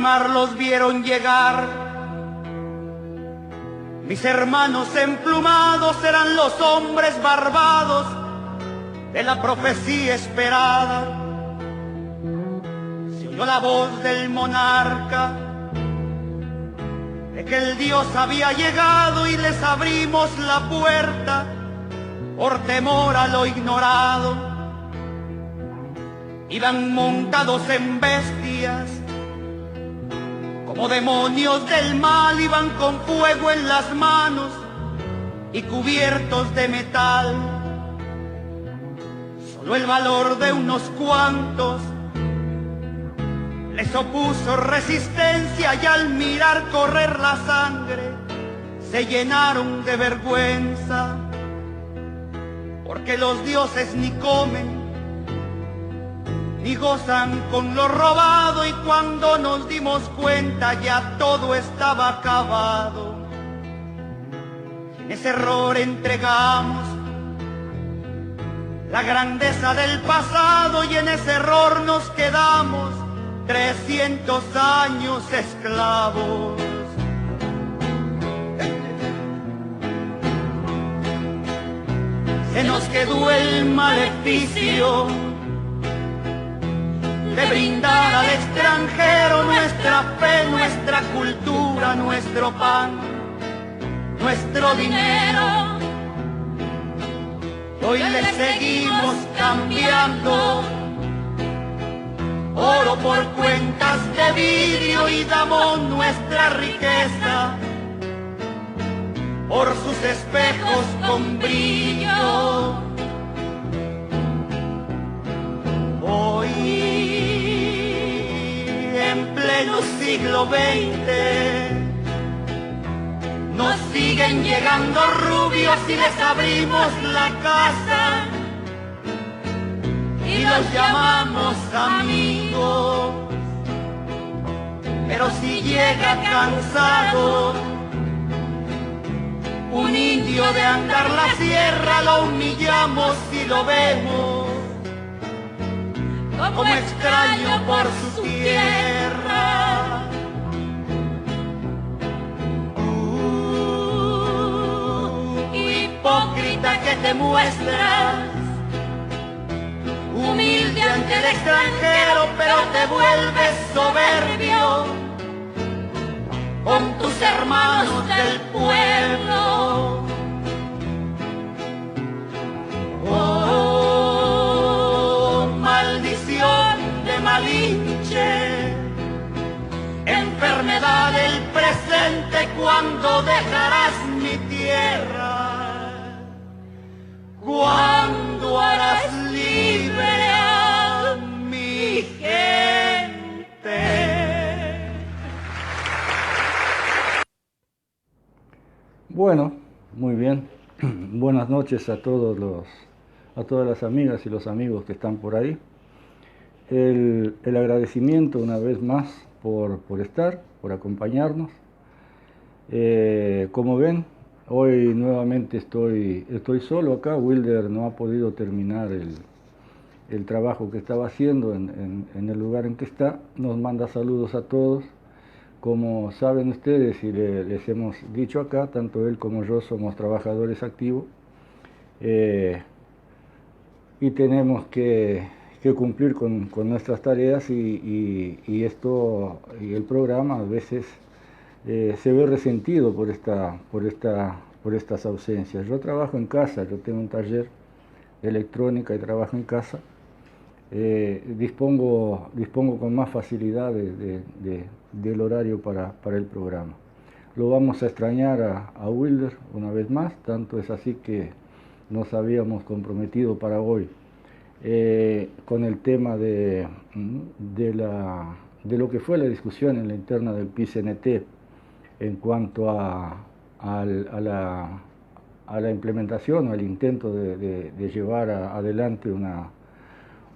mar los vieron llegar. Mis hermanos emplumados eran los hombres barbados de la profecía esperada. Se oyó la voz del monarca de que el Dios había llegado y les abrimos la puerta por temor a lo ignorado. Iban montados en bestias, como demonios del mal, iban con fuego en las manos y cubiertos de metal. Solo el valor de unos cuantos les opuso resistencia y al mirar correr la sangre se llenaron de vergüenza, porque los dioses ni comen ni gozan con lo robado, y cuando nos dimos cuenta ya todo estaba acabado. En ese error entregamos la grandeza del pasado y en ese error nos quedamos 300 años esclavos. Se nos quedó el maleficio de brindar al extranjero nuestra fe, nuestra cultura, nuestro pan, nuestro dinero. Hoy le seguimos cambiando oro por cuentas de vidrio y damos nuestra riqueza por sus espejos con brillo. Hoy, en pleno siglo XX, nos siguen llegando rubios y les abrimos la casa y los llamamos amigos. Pero si llega cansado un indio de andar la sierra, lo humillamos y lo vemos como extraño por su tierra. Hipócrita que te muestras, humilde ante el extranjero, pero te vuelves soberbio con tus hermanos del pueblo. Oh, maldición de Malinche, enfermedad del presente, ¿cuándo dejarás mi tierra? ¿Cuándo harás libre a mi gente? Bueno, muy bien. Buenas noches a todas las amigas y los amigos que están por ahí. El agradecimiento una vez más por estar, por acompañarnos. Como ven, hoy nuevamente estoy solo acá. Wilder no ha podido terminar el trabajo que estaba haciendo en el lugar en que está. Nos manda saludos a todos. Como saben ustedes y les hemos dicho acá, tanto él como yo somos trabajadores activos y tenemos que cumplir con nuestras tareas y el programa a veces se ve resentido por estas ausencias. Yo trabajo en casa, yo tengo un taller de electrónica y trabajo en casa. Dispongo con más facilidad del horario para el programa. Lo vamos a extrañar a Wilder una vez más, tanto es así que nos habíamos comprometido para hoy con el tema de lo que fue la discusión en la interna del PICNT en cuanto a la implementación o al intento de llevar adelante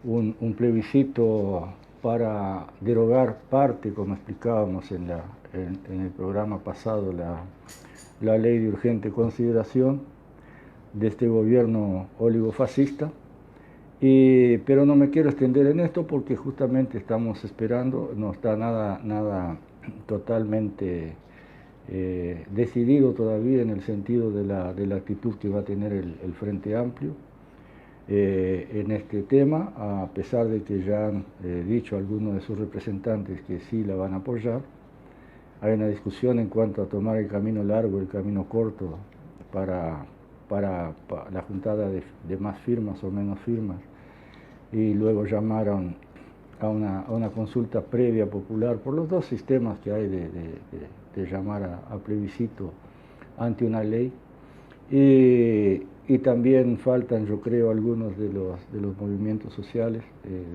un plebiscito para derogar parte, como explicábamos en el programa pasado, la ley de urgente consideración de este gobierno oligofascista. Pero no me quiero extender en esto porque justamente estamos esperando, no está nada totalmente decidido todavía en el sentido de la actitud que va a tener el Frente Amplio en este tema, a pesar de que ya han dicho algunos de sus representantes que sí la van a apoyar. Hay una discusión en cuanto a tomar el camino largo, el camino corto para la juntada de más firmas o menos firmas, y luego llamaron a una consulta previa popular por los dos sistemas que hay de llamar a plebiscito ante una ley. Y también faltan, yo creo, algunos de los movimientos sociales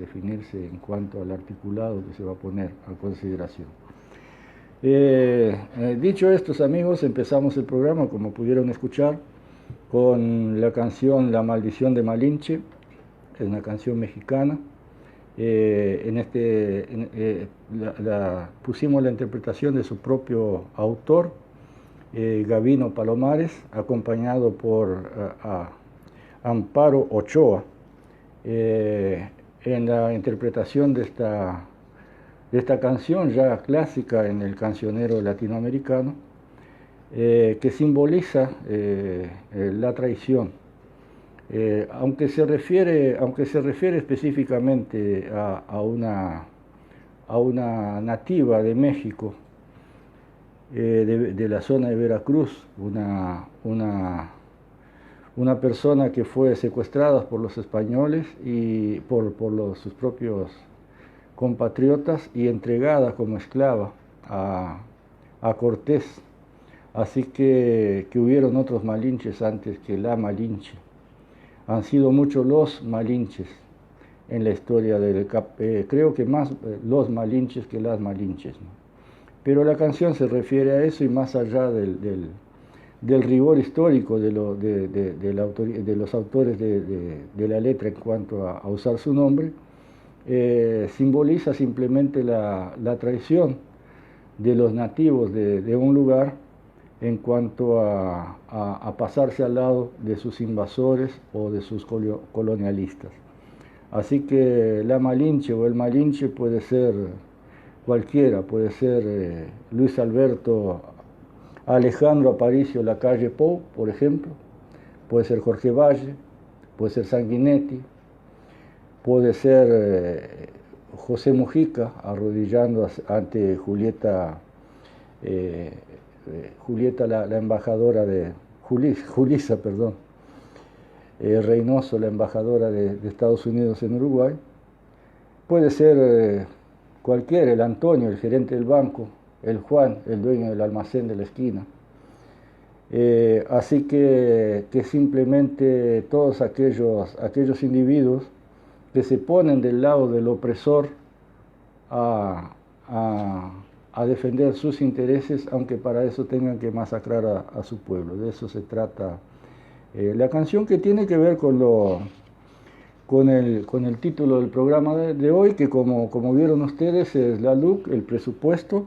definirse en cuanto al articulado que se va a poner a consideración. Dicho esto, amigos, empezamos el programa, como pudieron escuchar, con la canción La Maldición de Malinche. Es una canción mexicana. Pusimos la interpretación de su propio autor, Gabino Palomares, acompañado por Amparo Ochoa, en la interpretación de esta canción ya clásica en el cancionero latinoamericano, que simboliza la traición. Aunque se refiere específicamente a una nativa de México, de la zona de Veracruz, una persona que fue secuestrada por los españoles y por sus propios compatriotas y entregada como esclava a Cortés. Así que hubieron otros malinches antes que la Malinche. Han sido muchos los malinches en la historia creo que más los malinches que las malinches, ¿no? Pero la canción se refiere a eso, y más allá del rigor histórico de los autores de la letra en cuanto a usar su nombre, simboliza simplemente la traición de los nativos de un lugar en cuanto a pasarse al lado de sus invasores o de sus colonialistas. Así que la Malinche o el Malinche puede ser cualquiera, puede ser Luis Alberto Alejandro Aparicio Lacalle Pou, por ejemplo, puede ser Jorge Valle, puede ser Sanguinetti, puede ser José Mujica arrodillando ante Julieta, la embajadora de Julissa, Reynoso, la embajadora de Estados Unidos en Uruguay. Puede ser cualquiera, el Antonio, el gerente del banco, el Juan, el dueño del almacén de la esquina. Así que simplemente todos aquellos individuos que se ponen del lado del opresor a defender sus intereses, aunque para eso tengan que masacrar a su pueblo. De eso se trata la canción, que tiene que ver con el título del programa de hoy, que como vieron ustedes es la LUC, el presupuesto,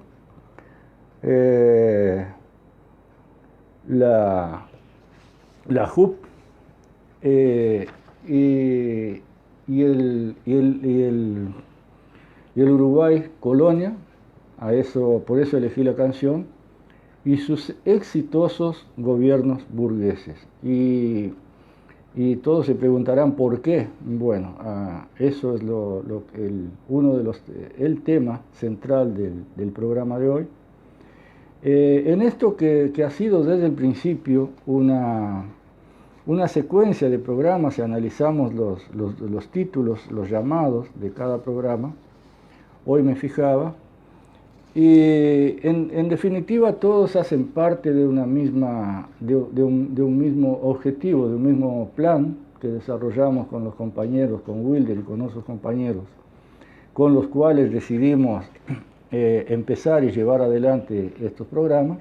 la JUP y el Uruguay Colonia. Por eso elegí la canción, y sus exitosos gobiernos burgueses. Y todos se preguntarán por qué. Bueno, eso es el tema central del programa de hoy. En esto que ha sido desde el principio una secuencia de programas, si analizamos los títulos, los llamados de cada programa, hoy me fijaba, y en definitiva todos hacen parte de un mismo objetivo, de un mismo plan que desarrollamos con los compañeros, con Wilder y con otros compañeros, con los cuales decidimos empezar y llevar adelante estos programas.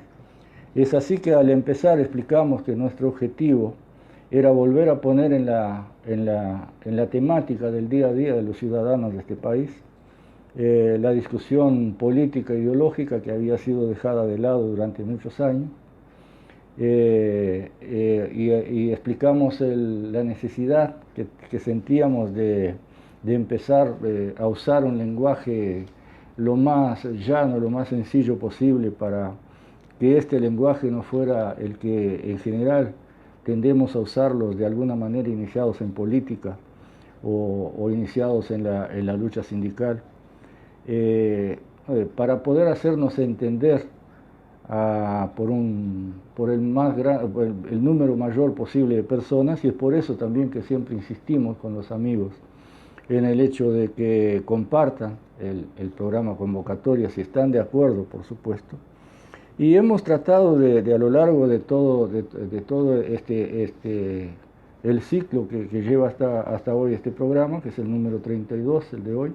Es así que al empezar explicamos que nuestro objetivo era volver a poner en la temática del día a día de los ciudadanos de este país la discusión política e ideológica que había sido dejada de lado durante muchos años, y explicamos la necesidad que sentíamos de empezar a usar un lenguaje lo más llano, lo más sencillo posible, para que este lenguaje no fuera el que en general tendemos a usarlos de alguna manera iniciados en política o iniciados en la lucha sindical, para poder hacernos entender por el número mayor posible de personas. Y es por eso también que siempre insistimos con los amigos en el hecho de que compartan el programa Convocatoria, si están de acuerdo, por supuesto. Y hemos tratado de a lo largo de todo el ciclo que lleva hasta hoy este programa, que es el número 32, el de hoy,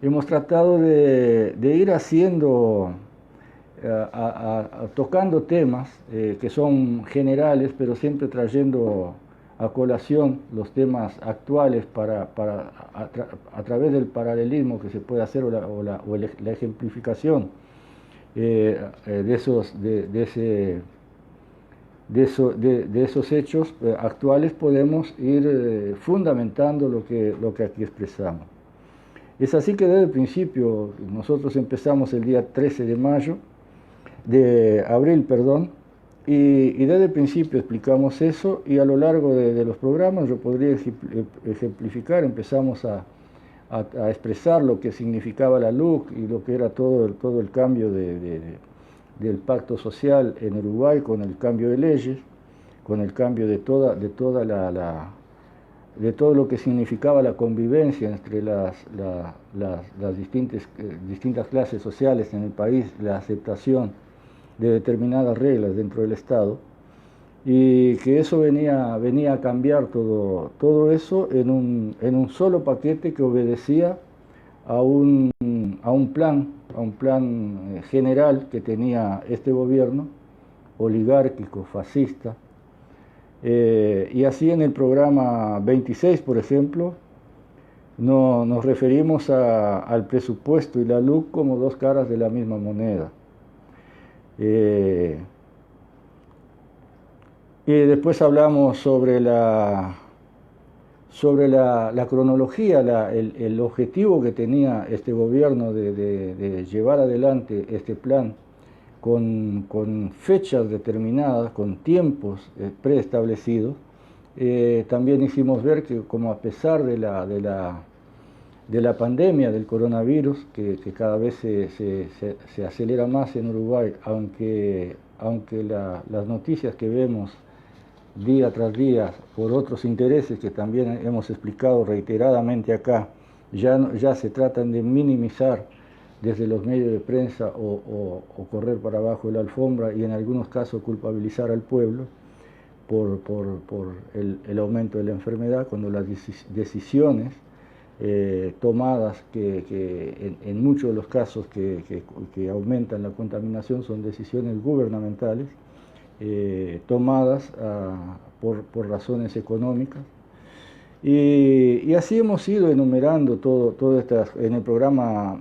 hemos tratado de ir haciendo, tocando temas que son generales, pero siempre trayendo a colación los temas actuales a través del paralelismo que se puede hacer o la ejemplificación de esos hechos actuales. Podemos ir fundamentando lo que aquí expresamos. Es así que desde el principio, nosotros empezamos el día 13 de abril, y desde el principio explicamos eso, y a lo largo de los programas yo podría ejemplificar. Empezamos a expresar lo que significaba la LUC y lo que era todo el cambio del pacto social en Uruguay, con el cambio de leyes, con el cambio de todo lo que significaba la convivencia entre las distintas clases sociales en el país, la aceptación de determinadas reglas dentro del Estado, y que eso venía a cambiar todo eso en un solo paquete que obedecía a un plan general que tenía este gobierno oligárquico, fascista. Y así en el programa 26, por ejemplo, nos referimos al presupuesto y la LUC como dos caras de la misma moneda. Y después hablamos sobre la cronología, el objetivo que tenía este gobierno de llevar adelante este plan con fechas determinadas, con tiempos preestablecidos. También hicimos ver que, como a pesar de la pandemia del coronavirus, que cada vez se acelera más en Uruguay, aunque las noticias que vemos día tras día por otros intereses que también hemos explicado reiteradamente acá, ya se tratan de minimizar desde los medios de prensa o correr para abajo de la alfombra, y en algunos casos culpabilizar al pueblo por el aumento de la enfermedad, cuando las decisiones tomadas, que en muchos de los casos que aumentan la contaminación, son decisiones gubernamentales tomadas por razones económicas. Y así hemos ido enumerando todo estas. En el programa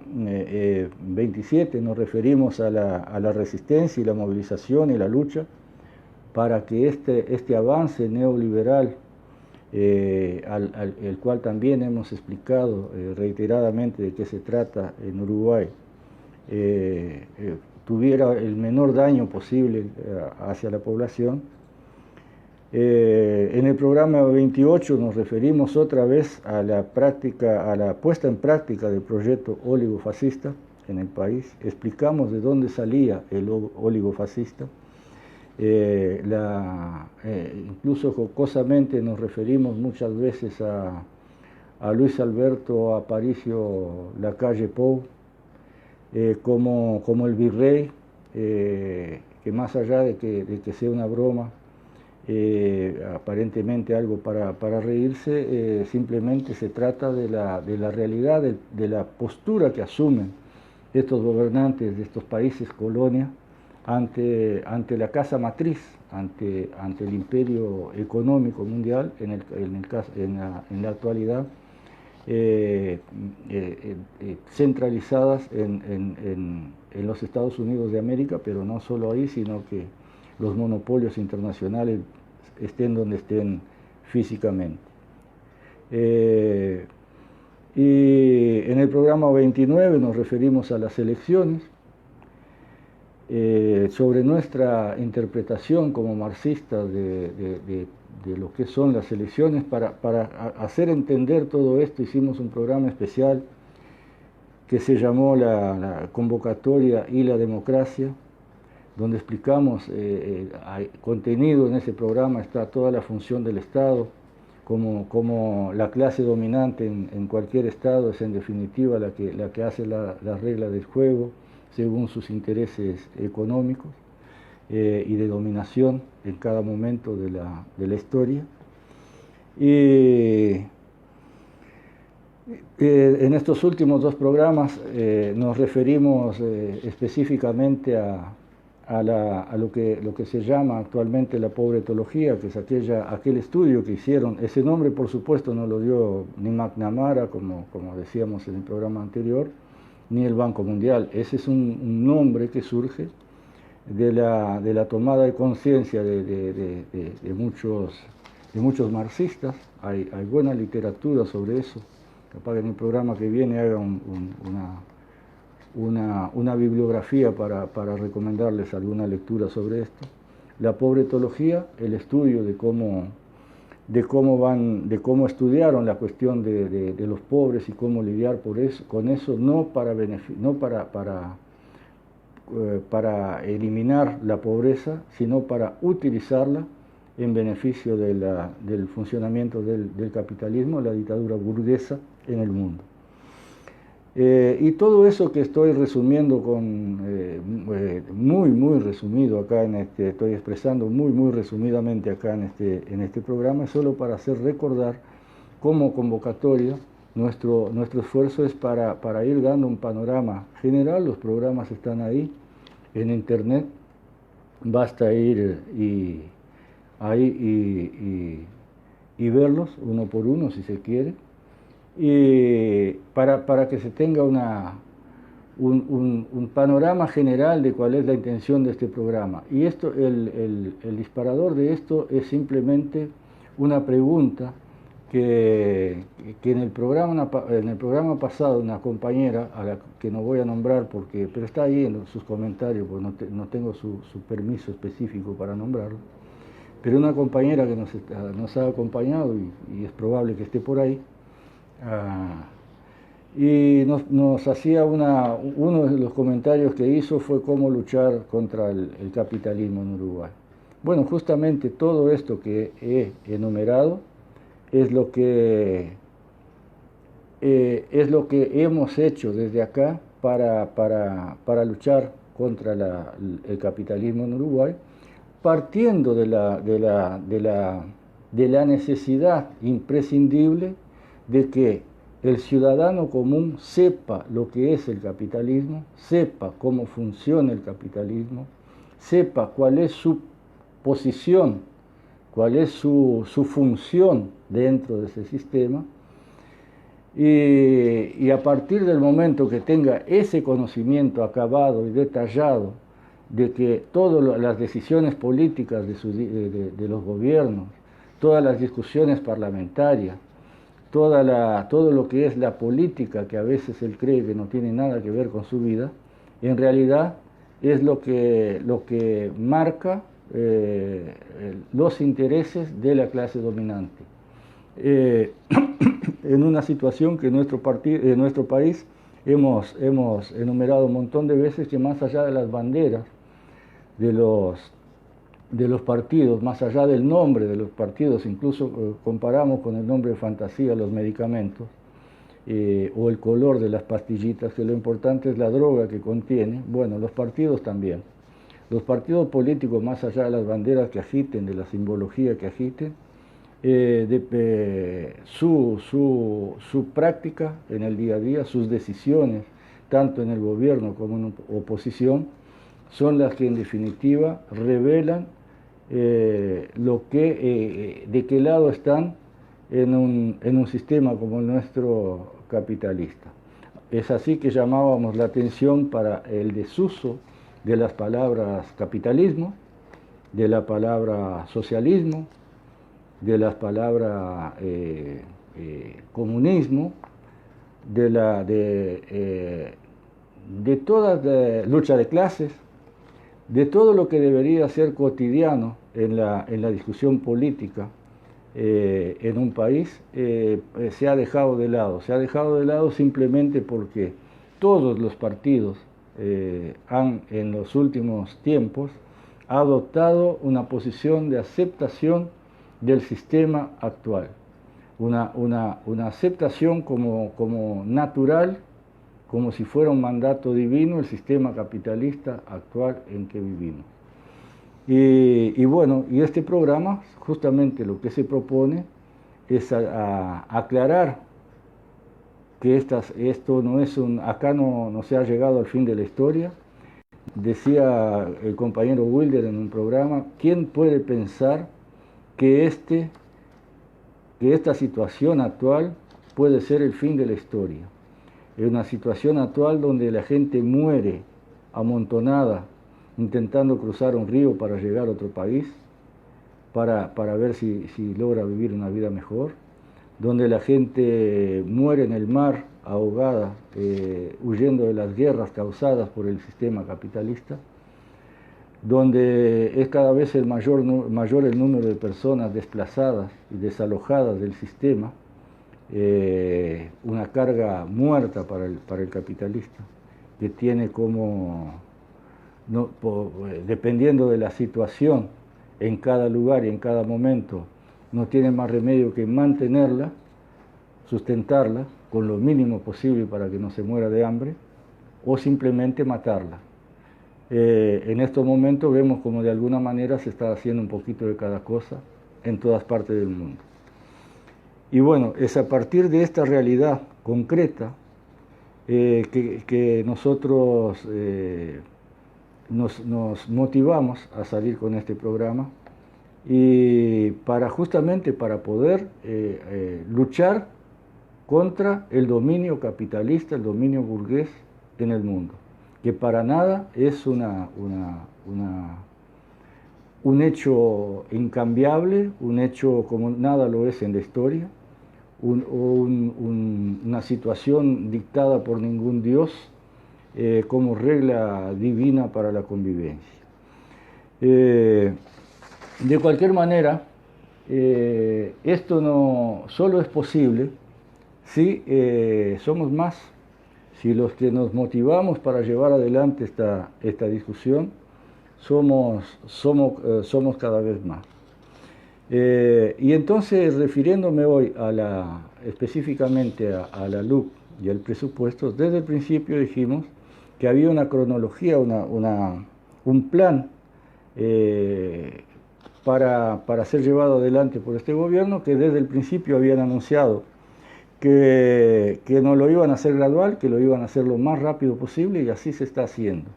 27 nos referimos a la resistencia y la movilización y la lucha para que este avance neoliberal, el cual también hemos explicado reiteradamente de qué se trata en Uruguay, tuviera el menor daño posible hacia la población. En el programa 28 nos referimos otra vez a la puesta en práctica del proyecto oligofascista en el país. Explicamos de dónde salía el oligofascista. Incluso jocosamente nos referimos muchas veces a Luis Alberto Aparicio Lacalle Pou como el virrey, que más allá de que sea una broma, aparentemente algo para reírse, simplemente se trata de la realidad, de la postura que asumen estos gobernantes de estos países colonia ante la casa matriz, ante el imperio económico mundial, en la actualidad, centralizadas en los Estados Unidos de América, pero no solo ahí, sino que los monopolios internacionales, estén donde estén físicamente. Y en el programa 29 nos referimos a las elecciones, sobre nuestra interpretación como marxistas de lo que son las elecciones. Para hacer entender todo esto hicimos un programa especial que se llamó la convocatoria y la democracia, donde explicamos, contenido en ese programa está toda la función del Estado, como la clase dominante en cualquier Estado es en definitiva la que hace las reglas del juego según sus intereses económicos y de dominación en cada momento de la historia. Y en estos últimos dos programas nos referimos específicamente a lo que se llama actualmente la pobretología, que es aquel estudio que hicieron. Ese nombre, por supuesto, no lo dio ni McNamara, como decíamos en el programa anterior, ni el Banco Mundial. Ese es un nombre que surge de la tomada de conciencia de muchos marxistas. Hay buena literatura sobre eso. Capaz que en el programa que viene haga una bibliografía para recomendarles alguna lectura sobre esto. La pobretología, el estudio de cómo estudiaron la cuestión de los pobres y cómo lidiar con eso, no para eliminar la pobreza, sino para utilizarla en beneficio del funcionamiento del capitalismo, la dictadura burguesa en el mundo. Y todo eso que estoy resumiendo muy resumido acá estoy expresando muy resumidamente acá en este programa, es solo para hacer recordar como convocatoria nuestro esfuerzo es para ir dando un panorama general. Los programas están ahí en internet, basta ir y verlos uno por uno si se quiere. Y para que se tenga un panorama general de cuál es la intención de este programa. Y esto, el disparador de esto es simplemente una pregunta que en el programa pasado una compañera, a la que no voy a nombrar pero está ahí en sus comentarios, porque no tengo su permiso específico para nombrarlo, pero una compañera que nos ha acompañado y es probable que esté por ahí, y nos hacía uno de los comentarios que hizo fue cómo luchar contra el capitalismo en Uruguay. Bueno, justamente todo esto que he enumerado es lo que hemos hecho desde acá para luchar contra el capitalismo en Uruguay, partiendo de la necesidad imprescindible de que el ciudadano común sepa lo que es el capitalismo, sepa cómo funciona el capitalismo, sepa cuál es su posición, cuál es su función dentro de ese sistema, y a partir del momento que tenga ese conocimiento acabado y detallado de que todas las decisiones políticas de los gobiernos, todas las discusiones parlamentarias, todo lo que es la política, que a veces él cree que no tiene nada que ver con su vida, en realidad es lo que marca los intereses de la clase dominante. En una situación que en nuestro país hemos enumerado un montón de veces, que más allá de las banderas de los partidos, más allá del nombre de los partidos, incluso comparamos con el nombre de fantasía los medicamentos, o el color de las pastillitas, que lo importante es la droga que contiene. Bueno, los partidos también. Los partidos políticos, más allá de las banderas que agiten, de la simbología que agiten, su práctica en el día a día, sus decisiones, tanto en el gobierno como en oposición, son las que en definitiva revelan de qué lado están en un sistema como el nuestro capitalista. Es así que llamábamos la atención para el desuso de las palabras capitalismo de la palabra socialismo, de la palabra comunismo, de toda lucha de clases, de todo lo que debería ser cotidiano en la discusión política en un país, se ha dejado de lado. Se ha dejado de lado simplemente porque todos los partidos han, en los últimos tiempos, adoptado una posición de aceptación del sistema actual, una aceptación como natural, como si fuera un mandato divino, el sistema capitalista actual en que vivimos. Y bueno, y este programa, justamente lo que se propone es aclarar que esto no es acá no se ha llegado al fin de la historia. Decía el compañero Wilder en un programa, ¿quién puede pensar que esta situación actual puede ser el fin de la historia? Es una situación actual donde la gente muere amontonada intentando cruzar un río para llegar a otro país, para ver si logra vivir una vida mejor, donde la gente muere en el mar ahogada, huyendo de las guerras causadas por el sistema capitalista, donde es cada vez mayor el número de personas desplazadas y desalojadas del sistema, una carga muerta para el capitalista, que tiene como, dependiendo de la situación en cada lugar y en cada momento, no tiene más remedio que mantenerla, sustentarla con lo mínimo posible para que no se muera de hambre, o simplemente matarla. En estos momentos vemos como de alguna manera se está haciendo un poquito de cada cosa en todas partes del mundo. Y bueno, es a partir de esta realidad concreta que nosotros nos motivamos a salir con este programa, y justamente para poder luchar contra el dominio capitalista, el dominio burgués en el mundo, que para nada es un hecho incambiable, un hecho como nada lo es en la historia, una situación dictada por ningún Dios como regla divina para la convivencia. De cualquier manera, esto no solo es posible si somos más, si los que nos motivamos para llevar adelante esta discusión somos cada vez más. Y entonces, refiriéndome hoy específicamente a la LUC y al presupuesto, desde el principio dijimos que había una cronología, un plan para ser llevado adelante por este gobierno, que desde el principio habían anunciado que no lo iban a hacer gradual, que lo iban a hacer lo más rápido posible, y así se está haciendo.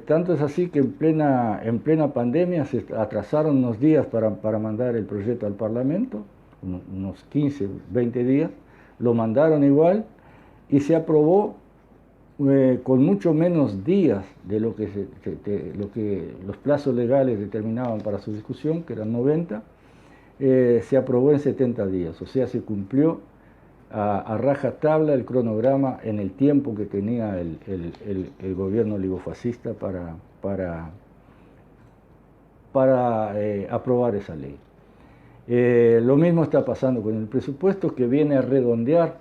Tanto es así que en plena pandemia se atrasaron unos días para mandar el proyecto al Parlamento, unos 15, 20 días, lo mandaron igual y se aprobó con mucho menos días de lo que los plazos legales determinaban para su discusión, que eran 90, se aprobó en 70 días, o sea, se cumplió a rajatabla el cronograma en el tiempo que tenía el gobierno oligofascista para aprobar esa ley. Lo mismo está pasando con el presupuesto, que viene a redondear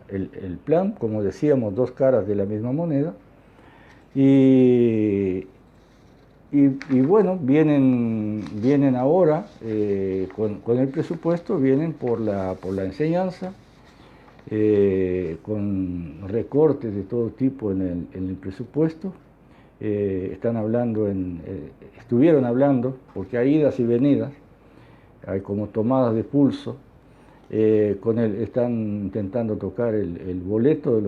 el plan, como decíamos, dos caras de la misma moneda, y bueno, vienen ahora con el presupuesto, vienen por la enseñanza, con recortes de todo tipo en el presupuesto. Estuvieron hablando, porque hay idas y venidas, hay como tomadas de pulso, están intentando tocar el boleto de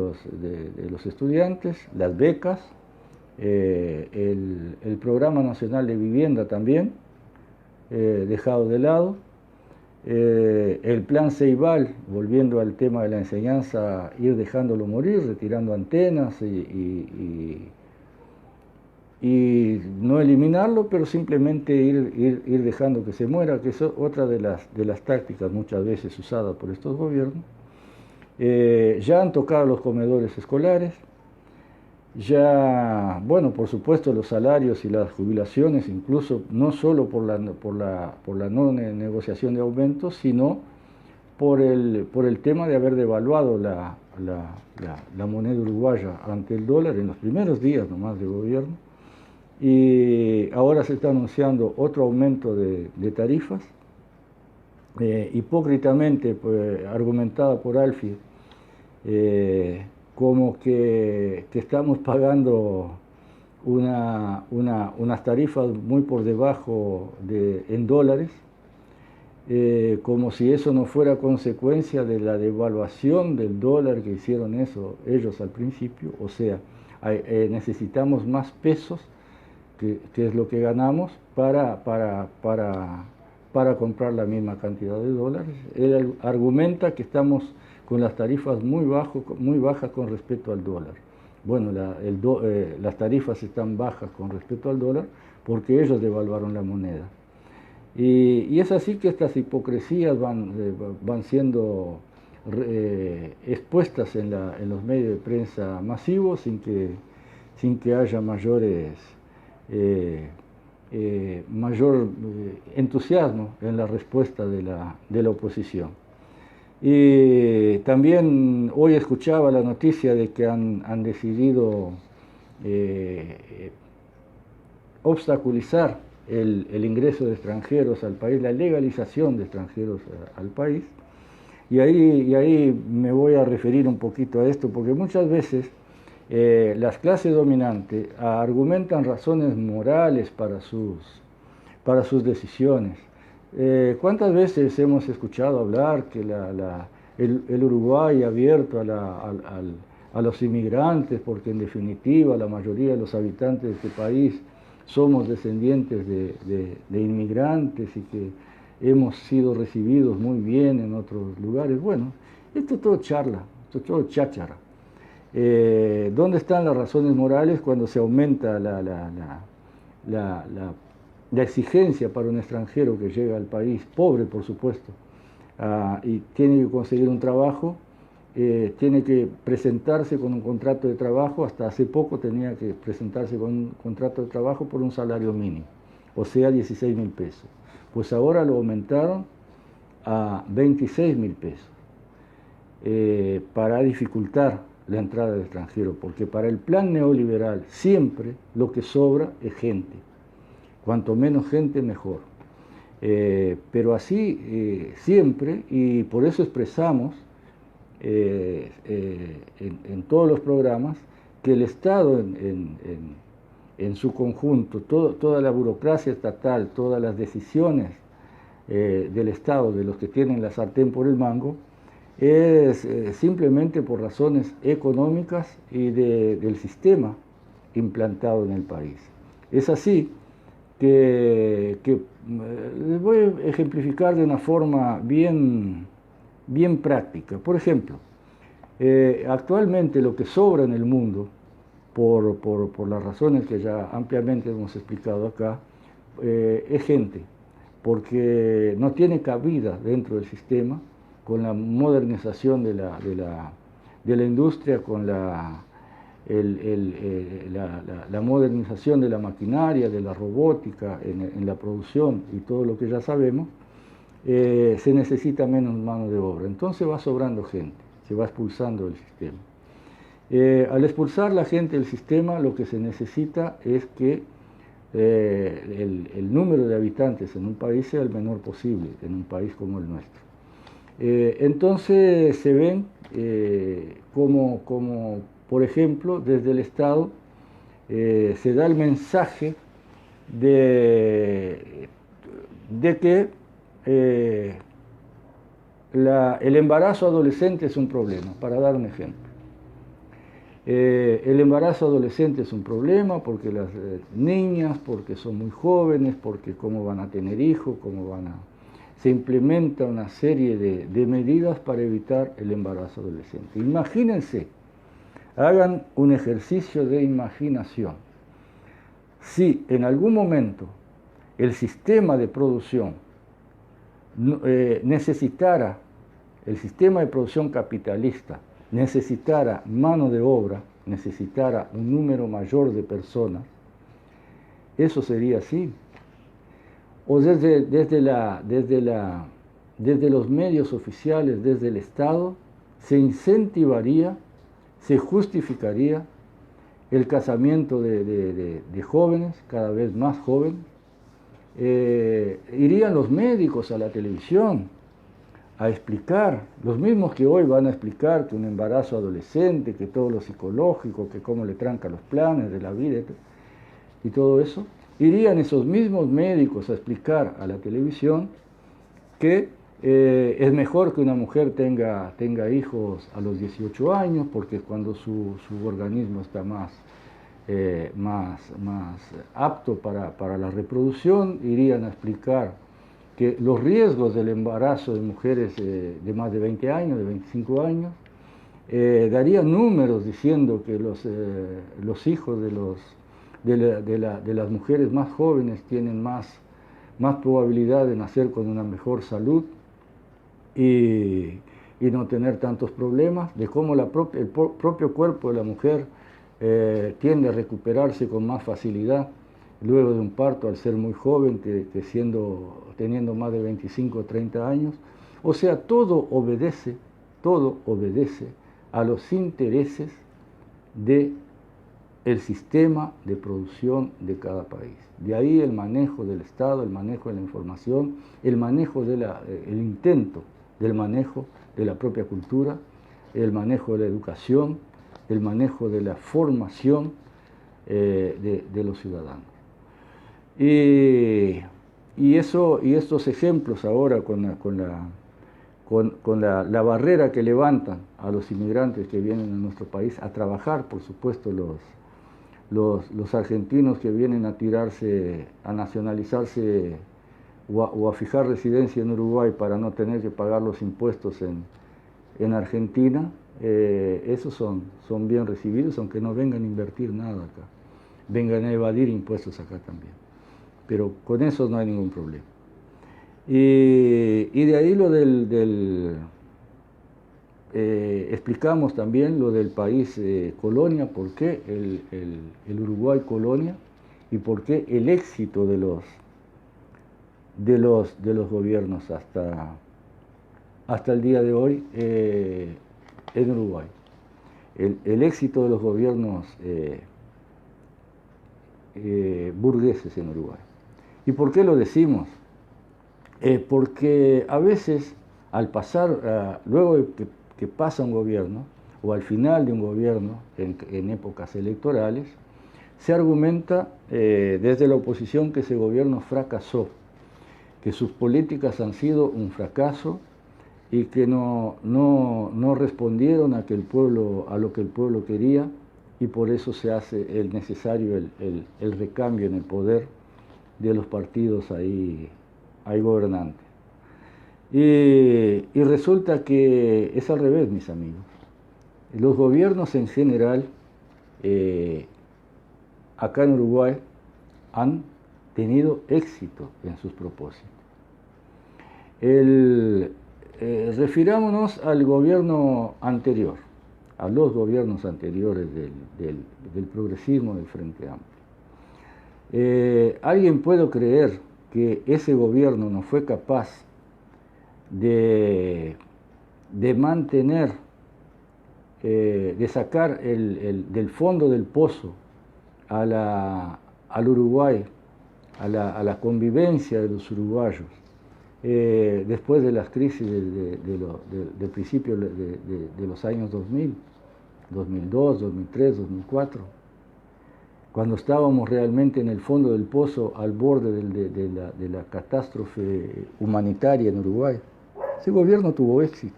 los estudiantes, las becas, el Programa Nacional de Vivienda también, dejado de lado, el Plan Ceibal, volviendo al tema de la enseñanza, ir dejándolo morir, retirando antenas y no eliminarlo, pero simplemente ir dejando que se muera, que es otra de las tácticas muchas veces usadas por estos gobiernos. Ya han tocado los comedores escolares, ya, bueno, por supuesto los salarios y las jubilaciones, incluso no solo por la no negociación de aumentos, sino por el tema de haber devaluado la moneda uruguaya ante el dólar en los primeros días nomás de gobierno. Y ahora se está anunciando otro aumento de tarifas, hipócritamente pues, argumentada por Alfie, como que estamos pagando unas tarifas muy por debajo en dólares, como si eso no fuera consecuencia de la devaluación del dólar que hicieron eso ellos al principio. O sea, necesitamos más pesos, que es lo que ganamos, para comprar la misma cantidad de dólares. Él argumenta que estamos con las tarifas muy bajas con respecto al dólar. Bueno, las tarifas están bajas con respecto al dólar porque ellos devaluaron la moneda. Y es así que estas hipocresías van siendo expuestas en los medios de prensa masivos sin que haya mayor entusiasmo en la respuesta de la oposición. Y también hoy escuchaba la noticia de que han decidido obstaculizar el ingreso de extranjeros al país, la legalización de extranjeros al país. Y ahí me voy a referir un poquito a esto, porque muchas veces las clases dominantes argumentan razones morales para sus decisiones. ¿Cuántas veces hemos escuchado hablar que el Uruguay abierto a los inmigrantes, porque en definitiva la mayoría de los habitantes de este país somos descendientes de inmigrantes y que hemos sido recibidos muy bien en otros lugares? Bueno, esto es todo charla, esto es todo cháchara. ¿Dónde están las razones morales cuando se aumenta la exigencia para un extranjero que llega al país, pobre por supuesto, y tiene que conseguir un trabajo, tiene que presentarse con un contrato de trabajo? Hasta hace poco tenía que presentarse con un contrato de trabajo por un salario mínimo, o sea 16.000 pesos. Pues ahora lo aumentaron a 26.000 pesos para dificultar la entrada del extranjero, porque para el plan neoliberal siempre lo que sobra es gente. Cuanto menos gente, mejor. Pero así siempre, y por eso expresamos en todos los programas que el Estado en su conjunto, toda la burocracia estatal, todas las decisiones del Estado, de los que tienen la sartén por el mango, es simplemente por razones económicas y del sistema implantado en el país. Es así que les voy a ejemplificar de una forma bien práctica. Por ejemplo, actualmente lo que sobra en el mundo, por las razones que ya ampliamente hemos explicado acá, es gente, porque no tiene cabida dentro del sistema, con la modernización de la industria, con la modernización de la maquinaria, de la robótica en la producción y todo lo que ya sabemos, se necesita menos mano de obra. Entonces va sobrando gente, se va expulsando del sistema. Al expulsar la gente del sistema, lo que se necesita es que el número de habitantes en un país sea el menor posible, en un país como el nuestro. Entonces se ven como por ejemplo, desde el Estado se da el mensaje de que el embarazo adolescente es un problema, para dar un ejemplo. El embarazo adolescente es un problema porque las niñas, porque son muy jóvenes, porque cómo van a tener hijos, se implementa una serie de medidas para evitar el embarazo adolescente. Imagínense, hagan un ejercicio de imaginación. Si en algún momento el sistema de producción necesitara, el sistema de producción capitalista necesitara mano de obra, necesitara un número mayor de personas, eso sería así. O desde los medios oficiales, desde el Estado, se incentivaría, se justificaría el casamiento de jóvenes, cada vez más jóvenes. Irían los médicos a la televisión a explicar, los mismos que hoy van a explicar que un embarazo adolescente, que todo lo psicológico, que cómo le tranca los planes de la vida y todo eso, irían esos mismos médicos a explicar a la televisión que es mejor que una mujer tenga hijos a los 18 años, porque es cuando su organismo está más apto para la reproducción. Irían a explicar que los riesgos del embarazo de mujeres de más de 20 años, de 25 años, darían números diciendo que los hijos de las mujeres más jóvenes tienen más probabilidad de nacer con una mejor salud y no tener tantos problemas, de cómo el propio cuerpo de la mujer tiende a recuperarse con más facilidad luego de un parto al ser muy joven que teniendo más de 25 o 30 años. O sea, todo obedece a los intereses del sistema de producción de cada país. De ahí el manejo del Estado, el manejo de la información, el intento del manejo de la propia cultura, el manejo de la educación, el manejo de la formación de los ciudadanos. Y estos ejemplos ahora con la barrera que levantan a los inmigrantes que vienen a nuestro país a trabajar, por supuesto los argentinos que vienen a nacionalizarse o a fijar residencia en Uruguay para no tener que pagar los impuestos en Argentina, esos son bien recibidos, aunque no vengan a invertir nada acá, vengan a evadir impuestos acá también. Pero con eso no hay ningún problema. Y de ahí lo explicamos también lo del país colonia, por qué el Uruguay colonia y por qué el éxito de los gobiernos hasta el día de hoy en Uruguay. El éxito de los gobiernos burgueses en Uruguay. ¿Y por qué lo decimos? Porque a veces al pasar, luego de que pasa un gobierno, o al final de un gobierno, en épocas electorales, se argumenta desde la oposición que ese gobierno fracasó, que sus políticas han sido un fracaso y que no respondieron a lo que el pueblo quería, y por eso se hace necesario el recambio en el poder de los partidos ahí gobernantes. Y resulta que es al revés, mis amigos. Los gobiernos en general, acá en Uruguay, han tenido éxito en sus propósitos. Refirámonos al gobierno anterior, a los gobiernos anteriores del progresismo del Frente Amplio. ¿Alguien puede creer que ese gobierno no fue capaz de mantener, de sacar del fondo del pozo al Uruguay, a la convivencia de los uruguayos, después de las crisis del principio de los años 2000, 2002, 2003, 2004? Cuando estábamos realmente en el fondo del pozo, al borde de la catástrofe humanitaria en Uruguay. Ese gobierno tuvo éxito.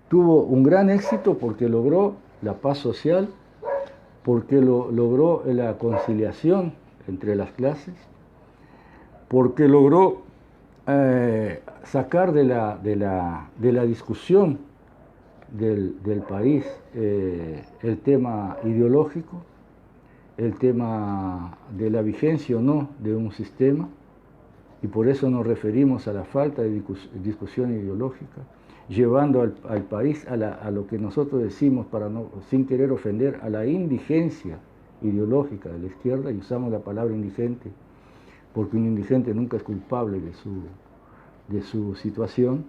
Tuvo un gran éxito porque logró la paz social, porque logró la conciliación entre las clases, porque logró sacar de la discusión del país el tema ideológico, el tema de la vigencia o no de un sistema, y por eso nos referimos a la falta de discusión ideológica, llevando al país a lo que nosotros decimos, sin querer ofender, a la indigencia ideológica de la izquierda, y usamos la palabra indigente, porque un indigente nunca es culpable de su situación.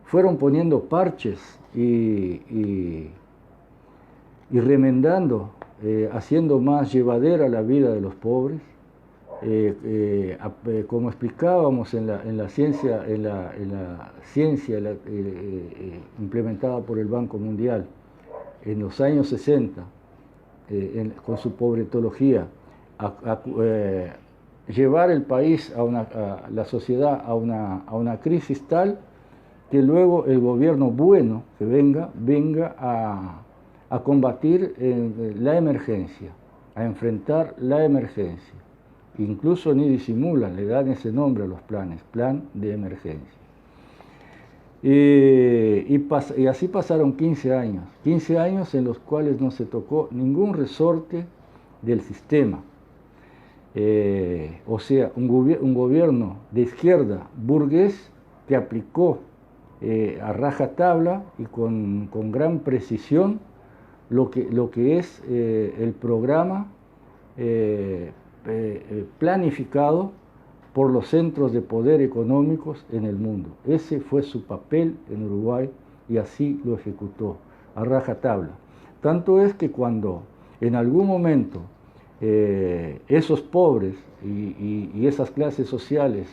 Fueron poniendo parches y remendando, haciendo más llevadera la vida de los pobres. Como explicábamos en la ciencia, implementada por el Banco Mundial en los años 60, con su pobretología, llevar el país, la sociedad a una crisis tal que luego el gobierno bueno que venga a combatir la emergencia, a enfrentar la emergencia. Incluso ni disimulan, le dan ese nombre a los planes, plan de emergencia. Y así pasaron 15 años en los cuales no se tocó ningún resorte del sistema. O sea, un gobierno de izquierda burgués que aplicó a rajatabla y con gran precisión lo que es el programa planificado por los centros de poder económicos en el mundo. Ese fue su papel en Uruguay y así lo ejecutó a rajatabla. Tanto es que cuando en algún momento esos pobres y esas clases sociales,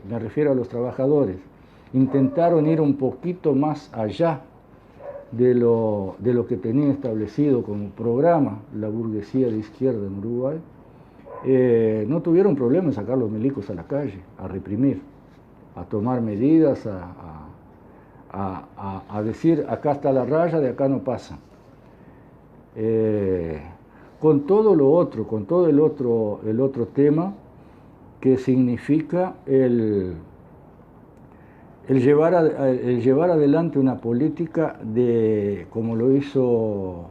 me refiero a los trabajadores, intentaron ir un poquito más allá de lo que tenía establecido como programa la burguesía de izquierda en Uruguay, no tuvieron problema en sacar los milicos a la calle, a reprimir, a tomar medidas, a decir acá está la raya, de acá no pasa. Con todo lo otro, con todo el otro tema que significa el llevar adelante una política como lo hizo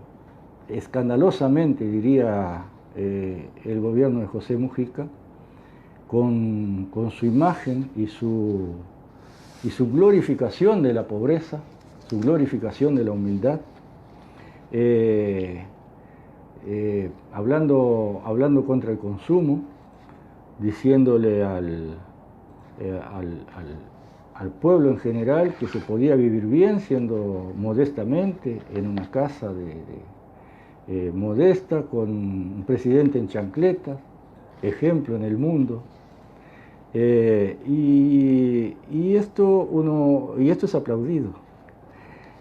escandalosamente, diría, el gobierno de José Mujica, con su imagen y su glorificación de la pobreza, su glorificación de la humildad, hablando contra el consumo, diciéndole al pueblo en general que se podía vivir bien siendo modestamente en una casa modesta, con un presidente en chancletas, ejemplo en el mundo. Y esto es aplaudido.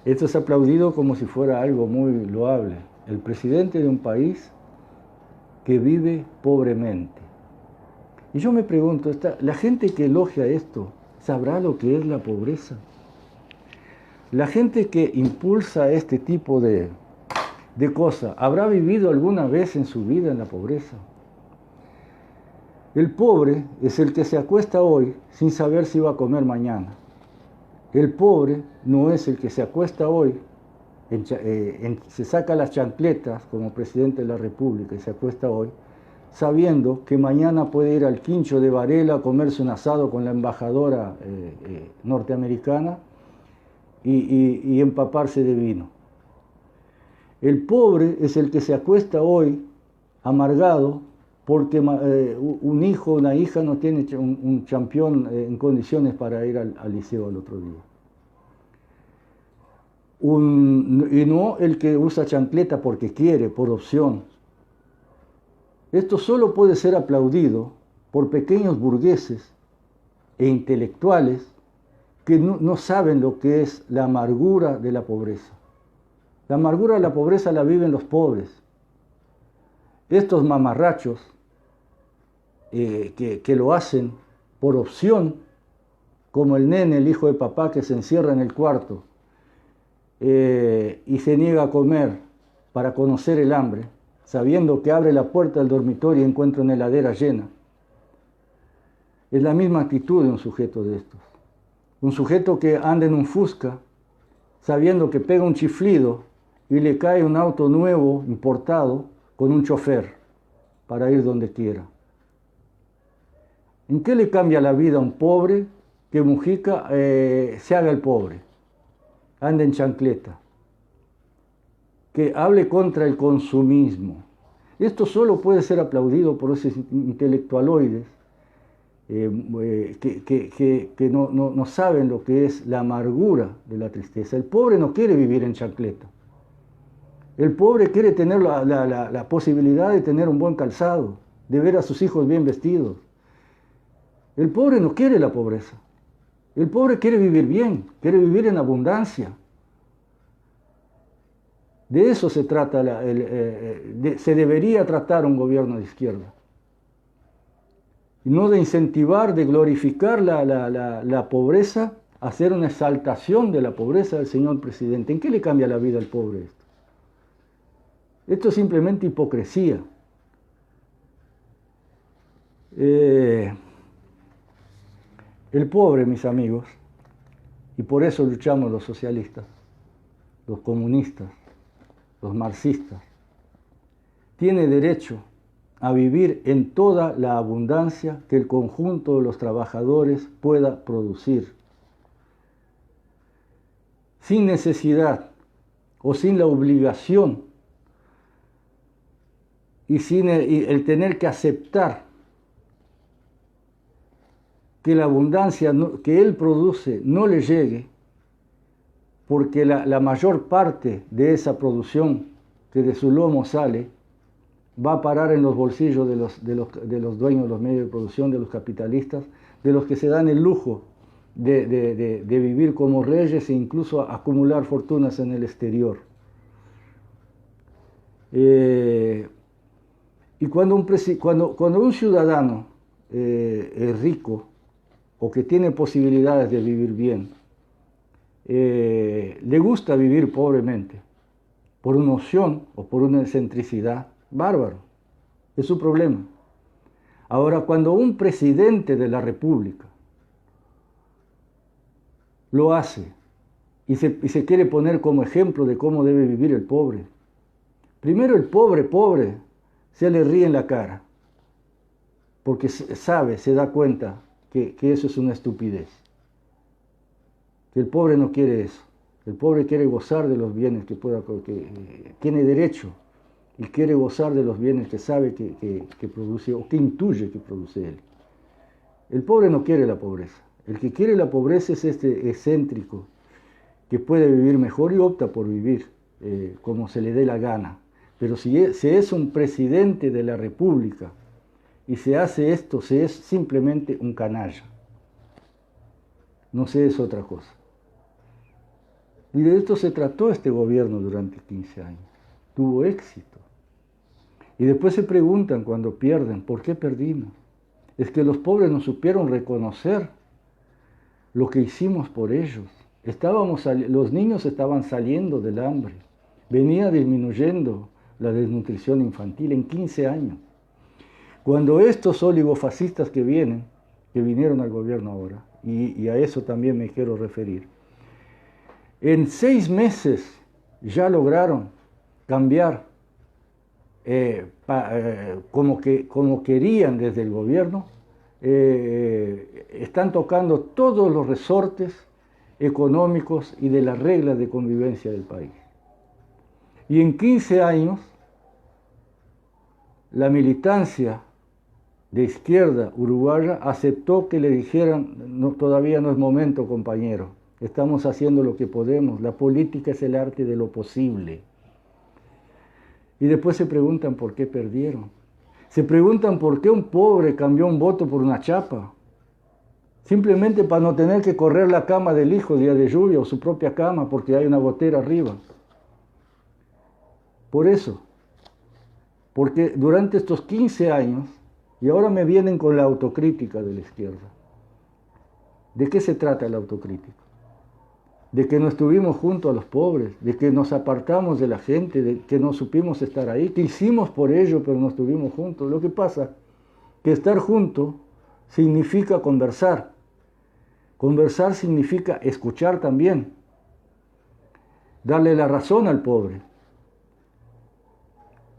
Esto es aplaudido como si fuera algo muy loable. El presidente de un país que vive pobremente. Y yo me pregunto, la gente que elogia esto, ¿sabrá lo que es la pobreza? La gente que impulsa este tipo de cosas, ¿habrá vivido alguna vez en su vida en la pobreza? El pobre es el que se acuesta hoy sin saber si va a comer mañana. El pobre no es el que se acuesta hoy, se saca las chancletas como presidente de la República y se acuesta hoy, sabiendo que mañana puede ir al Quincho de Varela a comerse un asado con la embajadora norteamericana y empaparse de vino. El pobre es el que se acuesta hoy amargado porque un hijo o una hija no tiene un campeón en condiciones para ir al liceo al otro día. Y no el que usa chancleta porque quiere, por opción. Esto solo puede ser aplaudido por pequeños burgueses e intelectuales que no saben lo que es la amargura de la pobreza. La amargura de la pobreza la viven los pobres. Estos mamarrachos que lo hacen por opción, como el nene, el hijo de papá que se encierra en el cuarto y se niega a comer para conocer el hambre, sabiendo que abre la puerta del dormitorio y encuentra una heladera llena. Es la misma actitud de un sujeto de estos. Un sujeto que anda en un Fusca, sabiendo que pega un chiflido y le cae un auto nuevo, importado, con un chofer para ir donde quiera. ¿En qué le cambia la vida a un pobre que Mujica se haga el pobre, ande en chancleta, que hable contra el consumismo? Esto solo puede ser aplaudido por esos intelectualoides que no saben lo que es la amargura de la tristeza. El pobre no quiere vivir en chancleta. El pobre quiere tener la posibilidad de tener un buen calzado, de ver a sus hijos bien vestidos. El pobre no quiere la pobreza. El pobre quiere vivir bien, quiere vivir en abundancia. De eso se trata, se debería tratar un gobierno de izquierda. Y no de incentivar, de glorificar la pobreza, hacer una exaltación de la pobreza del señor presidente. ¿En qué le cambia la vida al pobre esto? Esto es simplemente hipocresía. El pobre, mis amigos, y por eso luchamos los socialistas, los comunistas, los marxistas, tiene derecho a vivir en toda la abundancia que el conjunto de los trabajadores pueda producir, sin necesidad o sin la obligación y sin el tener que aceptar que la abundancia que él produce no le llegue, porque la mayor parte de esa producción que de su lomo sale va a parar en los bolsillos de los dueños de los medios de producción, de los capitalistas, de los que se dan el lujo de vivir como reyes e incluso acumular fortunas en el exterior. Y cuando un ciudadano es rico o que tiene posibilidades de vivir bien, le gusta vivir pobremente, por una opción o por una excentricidad, bárbaro, es su problema. Ahora, cuando un presidente de la República lo hace y se quiere poner como ejemplo de cómo debe vivir el pobre, primero el pobre, se le ríe en la cara, porque se da cuenta que eso es una estupidez. Que el pobre no quiere eso. El pobre quiere gozar de los bienes que tiene derecho, y quiere gozar de los bienes que sabe que produce o que intuye que produce él. El pobre no quiere la pobreza. El que quiere la pobreza es este excéntrico que puede vivir mejor y opta por vivir como se le dé la gana. Pero si es un presidente de la República y se hace esto, se es simplemente un canalla. No se es otra cosa. Y de esto se trató este gobierno durante 15 años. Tuvo éxito. Y después se preguntan cuando pierden, ¿por qué perdimos? Es que los pobres no supieron reconocer lo que hicimos por ellos. Los niños estaban saliendo del hambre. Venía disminuyendo la desnutrición infantil en 15 años. Cuando estos oligofascistas que vinieron al gobierno ahora, y a eso también me quiero referir, en 6 meses ya lograron cambiar como querían desde el gobierno, están tocando todos los resortes económicos y de las reglas de convivencia del país. Y en 15 años, la militancia de izquierda uruguaya aceptó que le dijeran, no, todavía no es momento, compañero, estamos haciendo lo que podemos, la política es el arte de lo posible. Y después se preguntan por qué perdieron. Se preguntan por qué un pobre cambió un voto por una chapa. Simplemente para no tener que correr la cama del hijo día de lluvia o su propia cama porque hay una gotera arriba. Por eso. Porque durante estos 15 años, y ahora me vienen con la autocrítica de la izquierda. ¿De qué se trata la autocrítica? De que no estuvimos junto a los pobres, de que nos apartamos de la gente, de que no supimos estar ahí, que hicimos por ello, pero no estuvimos juntos. Lo que pasa que estar junto significa conversar. Conversar significa escuchar también. Darle la razón al pobre.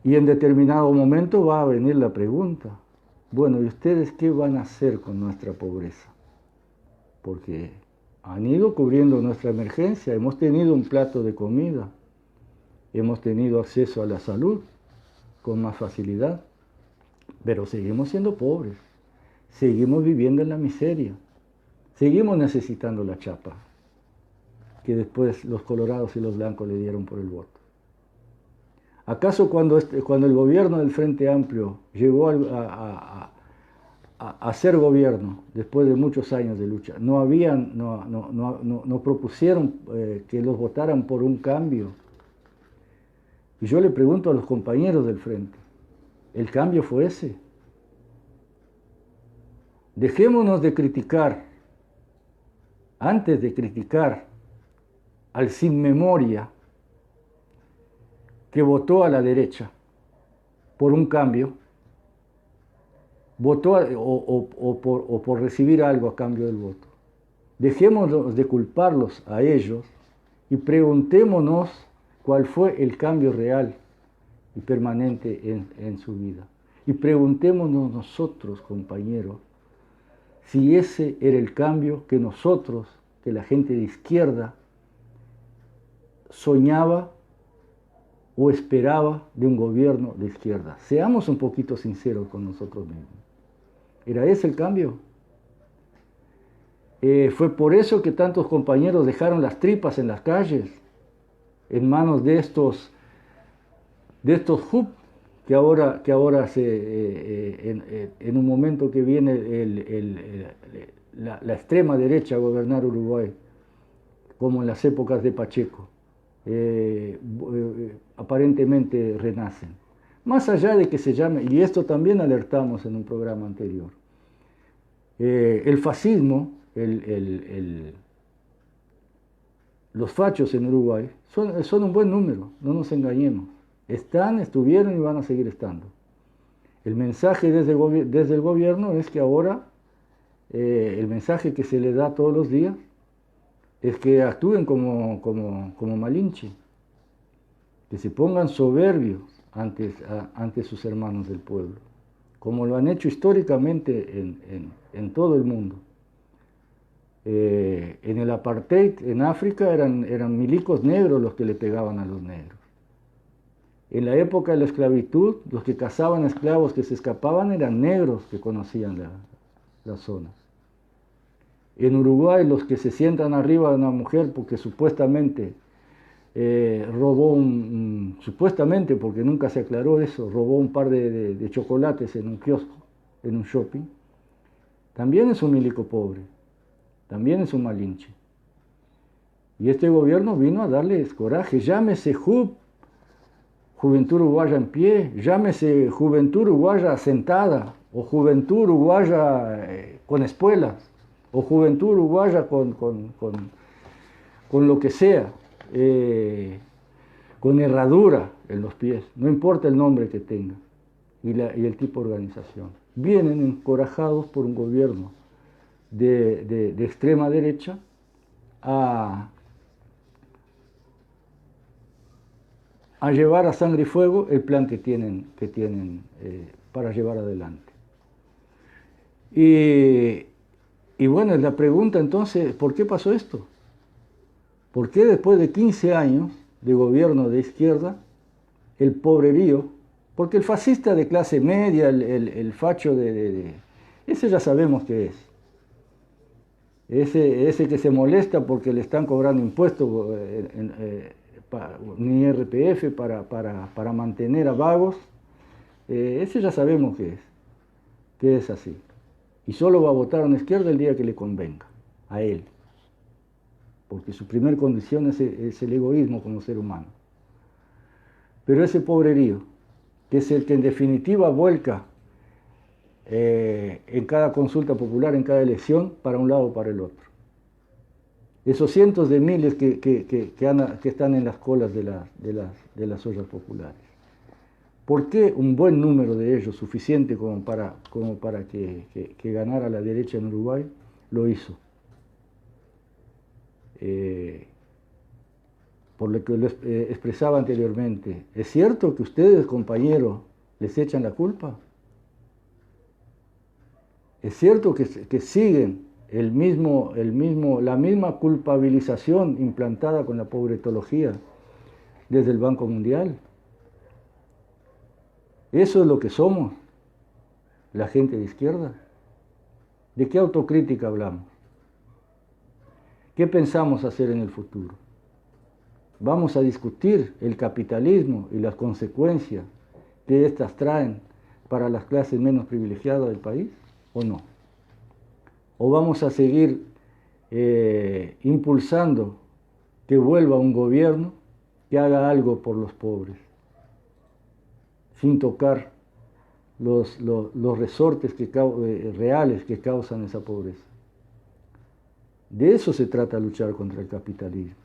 Y en determinado momento va a venir la pregunta, bueno, ¿y ustedes qué van a hacer con nuestra pobreza? Porque han ido cubriendo nuestra emergencia, hemos tenido un plato de comida, hemos tenido acceso a la salud con más facilidad, pero seguimos siendo pobres, seguimos viviendo en la miseria, seguimos necesitando la chapa que después los colorados y los blancos le dieron por el voto. ¿Acaso cuando el gobierno del Frente Amplio llegó a ser gobierno después de muchos años de lucha, no propusieron que los votaran por un cambio? Y yo le pregunto a los compañeros del Frente, ¿el cambio fue ese? Dejémonos de criticar, antes de criticar al sin memoria que votó a la derecha por un cambio, votó o por recibir algo a cambio del voto. Dejémonos de culparlos a ellos y preguntémonos cuál fue el cambio real y permanente en su vida. Y preguntémonos nosotros, compañeros, si ese era el cambio que nosotros, que la gente de izquierda, soñaba o esperaba de un gobierno de izquierda. Seamos un poquito sinceros con nosotros mismos. ¿Era ese el cambio? Fue por eso que tantos compañeros dejaron las tripas en las calles, en manos de estos JUP, que ahora en un momento que viene la extrema derecha a gobernar Uruguay, como en las épocas de Pacheco, aparentemente renacen. Más allá de que se llame, y esto también alertamos en un programa anterior, el fascismo, los fachos en Uruguay son un buen número, no nos engañemos. Están, estuvieron y van a seguir estando. El mensaje desde el gobierno es que ahora, el mensaje que se les da todos los días, es que actúen como Malinche, que se pongan soberbios ante sus hermanos del pueblo, como lo han hecho históricamente en todo el mundo. En el apartheid en África eran milicos negros los que le pegaban a los negros. En la época de la esclavitud, los que cazaban esclavos que se escapaban eran negros que conocían la zona. En Uruguay, los que se sientan arriba de una mujer porque supuestamente robó supuestamente, porque nunca se aclaró eso, robó un par de chocolates en un kiosco, en un shopping, también es un milico pobre, también es un Malinche. Y este gobierno vino a darles coraje, llámese JUP, Juventud Uruguaya en Pie, llámese Juventud Uruguaya Sentada, o Juventud Uruguaya con espuelas, o Juventud Uruguaya con lo que sea, con herradura en los pies, no importa el nombre que tenga y el tipo de organización. Vienen encorajados por un gobierno de extrema derecha a llevar a sangre y fuego el plan que tienen para llevar adelante. Y bueno, la pregunta entonces, ¿por qué pasó esto? ¿Por qué después de 15 años de gobierno de izquierda, el pobrerío, porque el fascista de clase media, el facho ese ya sabemos qué es. Ese que se molesta porque le están cobrando impuestos, ni IRPF para mantener a vagos, ese ya sabemos que es así. Y solo va a votar a una izquierda el día que le convenga, a él. Porque su primer condición es el egoísmo como ser humano. Pero ese pobrerío, que es el que en definitiva vuelca en cada consulta popular, en cada elección, para un lado o para el otro. Esos cientos de miles que están en las colas de las ollas populares. ¿Por qué un buen número de ellos, suficiente como para que ganara la derecha en Uruguay, lo hizo? por lo que expresaba anteriormente, ¿es cierto que ustedes, compañeros, les echan la culpa? ¿Es cierto que siguen la misma culpabilización implantada con la pobretología desde el Banco Mundial? ¿Eso es lo que somos, la gente de izquierda? ¿De qué autocrítica hablamos? ¿Qué pensamos hacer en el futuro? ¿Vamos a discutir el capitalismo y las consecuencias que éstas traen para las clases menos privilegiadas del país o no? ¿O vamos a seguir impulsando que vuelva un gobierno que haga algo por los pobres, sin tocar los resortes reales que causan esa pobreza? De eso se trata luchar contra el capitalismo.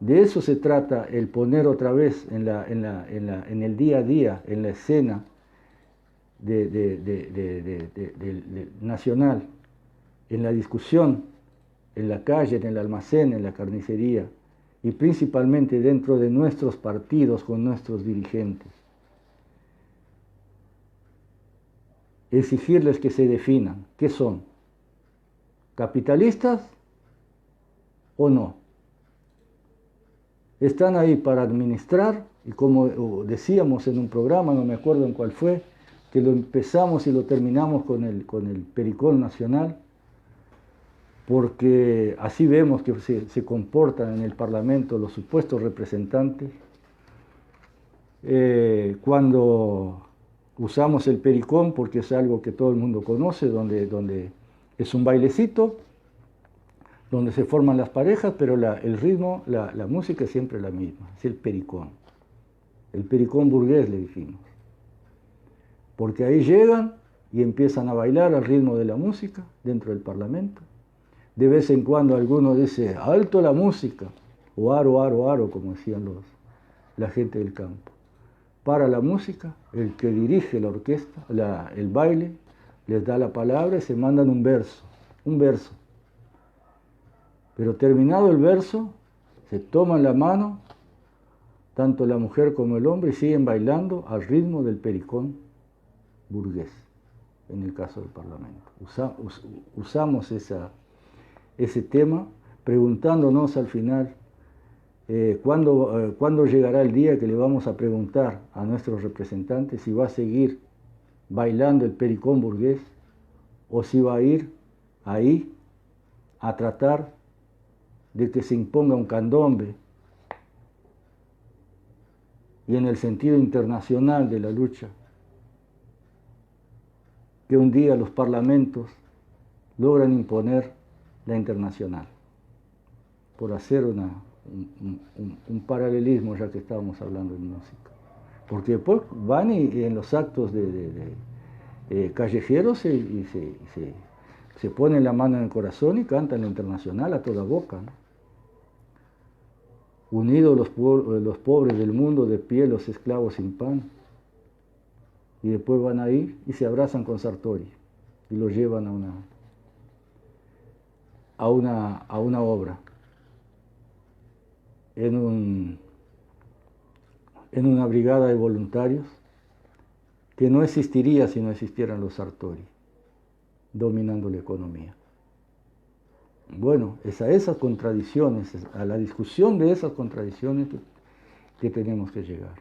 De eso se trata el poner otra vez en el día a día, en la escena nacional, en la discusión, en la calle, en el almacén, en la carnicería y principalmente dentro de nuestros partidos con nuestros dirigentes. Exigirles que se definan qué son, capitalistas o no. Están ahí para administrar y, como decíamos en un programa, no me acuerdo en cuál fue, que lo empezamos y lo terminamos con el Pericón Nacional, porque así vemos que se comportan en el Parlamento los supuestos representantes. Cuando usamos el Pericón, porque es algo que todo el mundo conoce, donde es un bailecito, donde se forman las parejas, pero el ritmo, la música es siempre la misma, es el pericón burgués le dijimos, porque ahí llegan y empiezan a bailar al ritmo de la música dentro del Parlamento. De vez en cuando alguno dice, alto la música, o aro, aro, aro, como decían la gente del campo. Para la música, el que dirige la orquesta, el baile, les da la palabra y se mandan un verso. Pero terminado el verso, se toman la mano, tanto la mujer como el hombre, y siguen bailando al ritmo del pericón burgués, en el caso del Parlamento. Usamos ese tema preguntándonos al final ¿cuándo llegará el día que le vamos a preguntar a nuestros representantes si va a seguir bailando el pericón burgués o si va a ir ahí a tratar de que se imponga un candombe y en el sentido internacional de la lucha, que un día los parlamentos logran imponer la internacional, por hacer un paralelismo ya que estábamos hablando de música. Porque después van y en los actos callejeros se ponen la mano en el corazón y cantan la internacional a toda boca, ¿no? Unidos los pobres del mundo, de pie los esclavos sin pan. Y después van ahí y se abrazan con Sartori y lo llevan a una obra en una brigada de voluntarios que no existiría si no existieran los Sartori dominando la economía. Bueno, es a esas contradicciones, a la discusión de esas contradicciones que tenemos que llegar.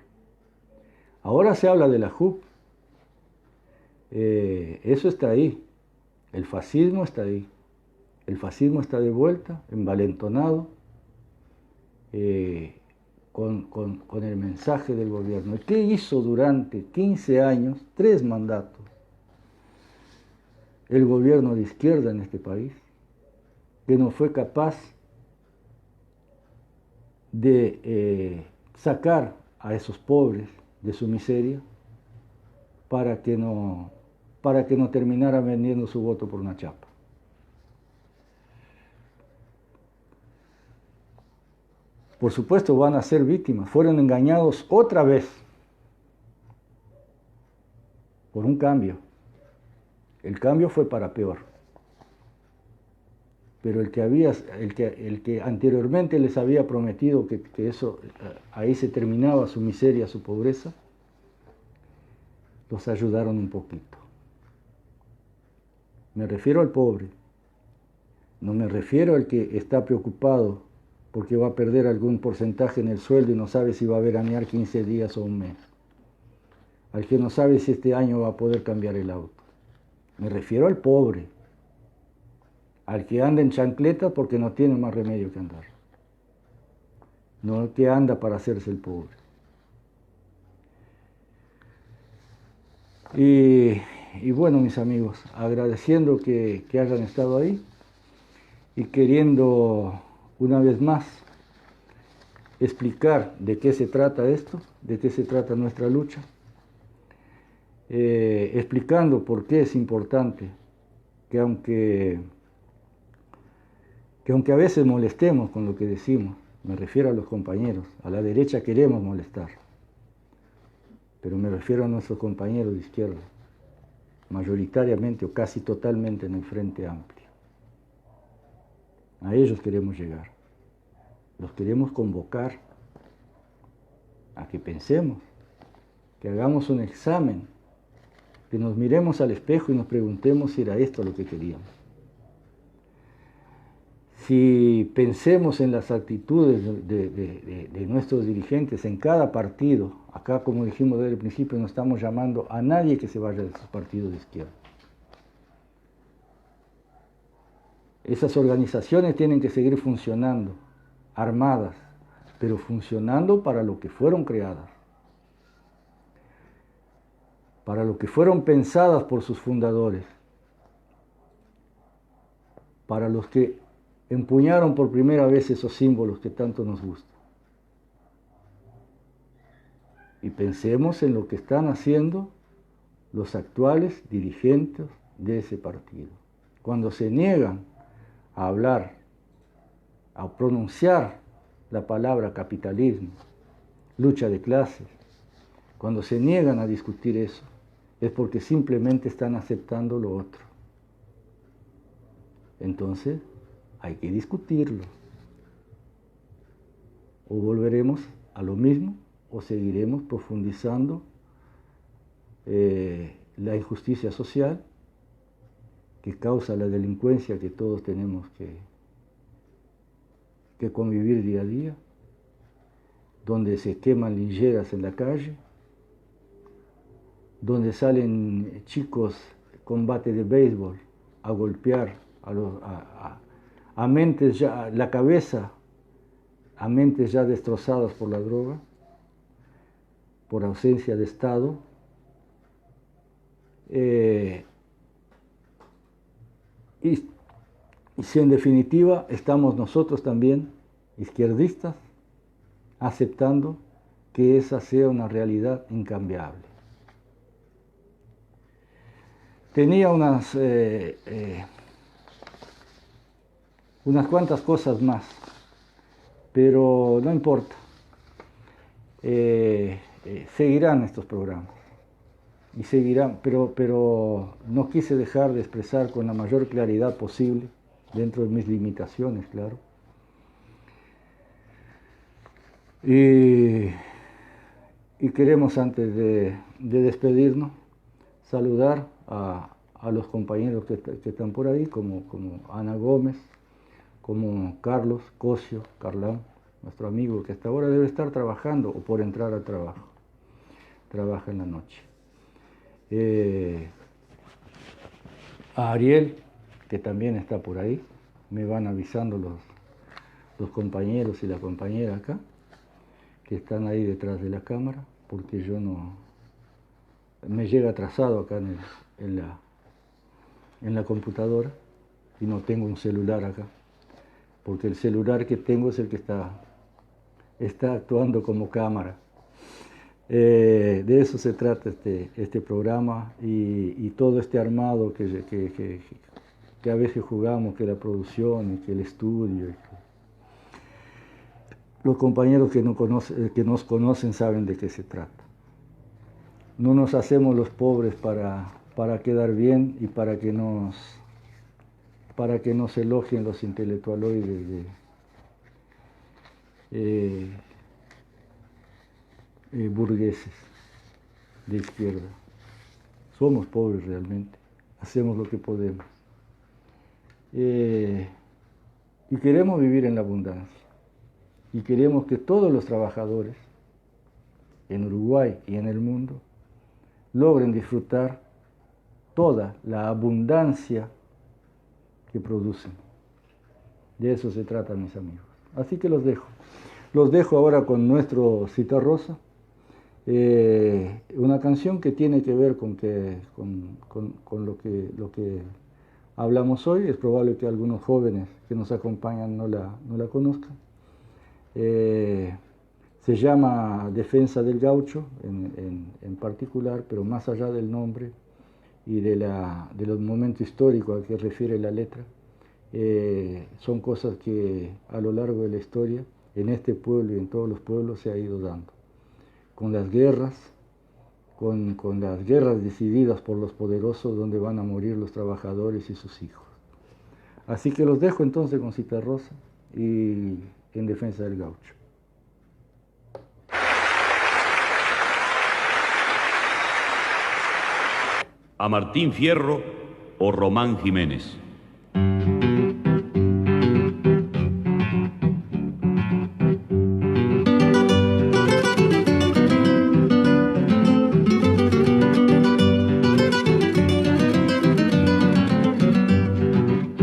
Ahora se habla de la JUP. Eso está ahí. El fascismo está ahí. El fascismo está de vuelta, envalentonado, con el mensaje del gobierno. ¿Qué hizo durante 15 años, 3 mandatos, el gobierno de izquierda en este país? Que no fue capaz de sacar a esos pobres de su miseria para que no terminaran vendiendo su voto por una chapa. Por supuesto van a ser víctimas, fueron engañados otra vez por un cambio. El cambio fue para peor. pero el que anteriormente les había prometido que eso, ahí se terminaba su miseria, su pobreza, los ayudaron un poquito. Me refiero al pobre, no me refiero al que está preocupado porque va a perder algún porcentaje en el sueldo y no sabe si va a veranear 15 días o un mes, al que no sabe si este año va a poder cambiar el auto. Me refiero al pobre, al que anda en chancletas porque no tiene más remedio que andar, no al que anda para hacerse el pobre. Y bueno, mis amigos, agradeciendo que hayan estado ahí y queriendo una vez más explicar de qué se trata esto, de qué se trata nuestra lucha, explicando por qué es importante que aunque a veces molestemos con lo que decimos, me refiero a los compañeros, a la derecha queremos molestar, pero me refiero a nuestros compañeros de izquierda, mayoritariamente o casi totalmente en el Frente Amplio. A ellos queremos llegar, los queremos convocar a que pensemos, que hagamos un examen, que nos miremos al espejo y nos preguntemos si era esto lo que queríamos. Si pensemos en las actitudes de nuestros dirigentes en cada partido, acá como dijimos desde el principio, no estamos llamando a nadie que se vaya de sus partidos de izquierda. Esas organizaciones tienen que seguir funcionando, armadas, pero funcionando para lo que fueron creadas, para lo que fueron pensadas por sus fundadores, para los que empuñaron por primera vez esos símbolos que tanto nos gustan. Y pensemos en lo que están haciendo los actuales dirigentes de ese partido. Cuando se niegan a hablar, a pronunciar la palabra capitalismo, lucha de clases, cuando se niegan a discutir eso, es porque simplemente están aceptando lo otro. Entonces, hay que discutirlo. O volveremos a lo mismo, o seguiremos profundizando la injusticia social que causa la delincuencia que todos tenemos que convivir día a día, donde se queman lincheras en la calle, donde salen chicos con bate de béisbol a golpear a mentes ya, la cabeza, a mentes ya destrozadas por la droga, por ausencia de Estado. Y si en definitiva estamos nosotros también, izquierdistas, aceptando que esa sea una realidad incambiable. Tenía unas cuantas cosas más, pero no importa. Seguirán estos programas y seguirán, pero no quise dejar de expresar con la mayor claridad posible, dentro de mis limitaciones, claro. Y queremos, antes de despedirnos, saludar a los compañeros que están por ahí, como Ana Gómez, como Carlos Cosio, Carlán, nuestro amigo que hasta ahora debe estar trabajando o por entrar al trabajo, trabaja en la noche. A Ariel, que también está por ahí, me van avisando los compañeros y la compañera acá, que están ahí detrás de la cámara, porque yo no, me llega atrasado acá en la computadora y no tengo un celular acá, porque el celular que tengo es el que está actuando como cámara. De eso se trata este programa y todo este armado que a veces jugamos, que la producción y que el estudio. Los compañeros que nos conocen saben de qué se trata. No nos hacemos los pobres para quedar bien y para que nos para que nos elogien los intelectualoides burgueses de izquierda. Somos pobres realmente, hacemos lo que podemos. Y queremos vivir en la abundancia. Y queremos que todos los trabajadores en Uruguay y en el mundo logren disfrutar toda la abundancia que producen. De eso se trata, mis amigos. Así que los dejo. Los dejo ahora con nuestro Citarrosa, una canción que tiene que ver con lo que hablamos hoy. Es probable que algunos jóvenes que nos acompañan no la conozcan. Se llama Defensa del Gaucho en particular, pero más allá del nombre y de los momentos históricos al que refiere la letra, son cosas que a lo largo de la historia, en este pueblo y en todos los pueblos, se ha ido dando. Con las guerras, con las guerras decididas por los poderosos, donde van a morir los trabajadores y sus hijos. Así que los dejo entonces con Citarrosa y en Defensa del Gaucho. A Martín Fierro o Román Jiménez.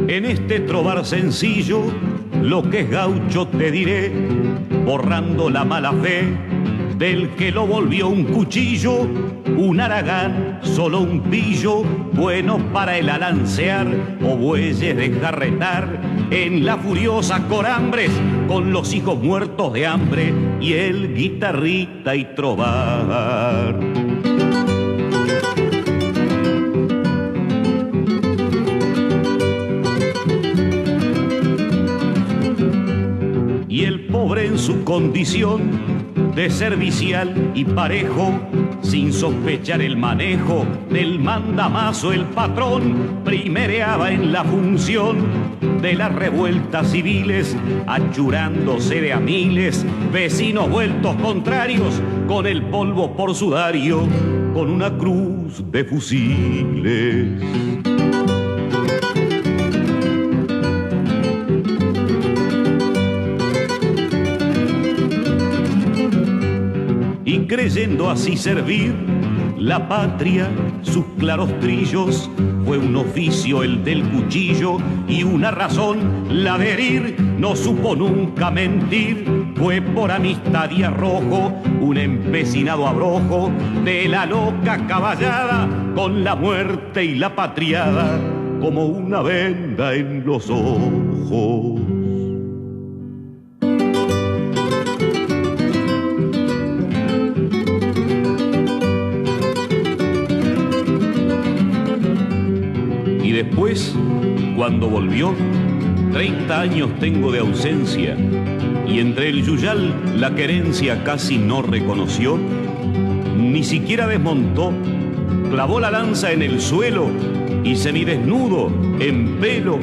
En este trobar sencillo, lo que es gaucho te diré, borrando la mala fe del que lo volvió un cuchillo, un haragán, solo un pillo, bueno para el alancear o bueyes de carretar en la furiosa corambres con los hijos muertos de hambre y el guitarrita y trobar. Y el pobre en su condición de servicial y parejo, sin sospechar el manejo del mandamazo, el patrón primereaba en la función de las revueltas civiles, achurándose de a miles, vecinos vueltos contrarios, con el polvo por sudario, con una cruz de fusiles. Y creyendo así servir la patria, sus claros trillos, fue un oficio el del cuchillo y una razón la de herir, no supo nunca mentir, fue por amistad y arrojo, un empecinado abrojo de la loca caballada, con la muerte y la patriada como una venda en los ojos. Y después, cuando volvió, 30 años tengo de ausencia, y entre el yuyal la querencia casi no reconoció, ni siquiera desmontó, clavó la lanza en el suelo y semidesnudo, en pelo,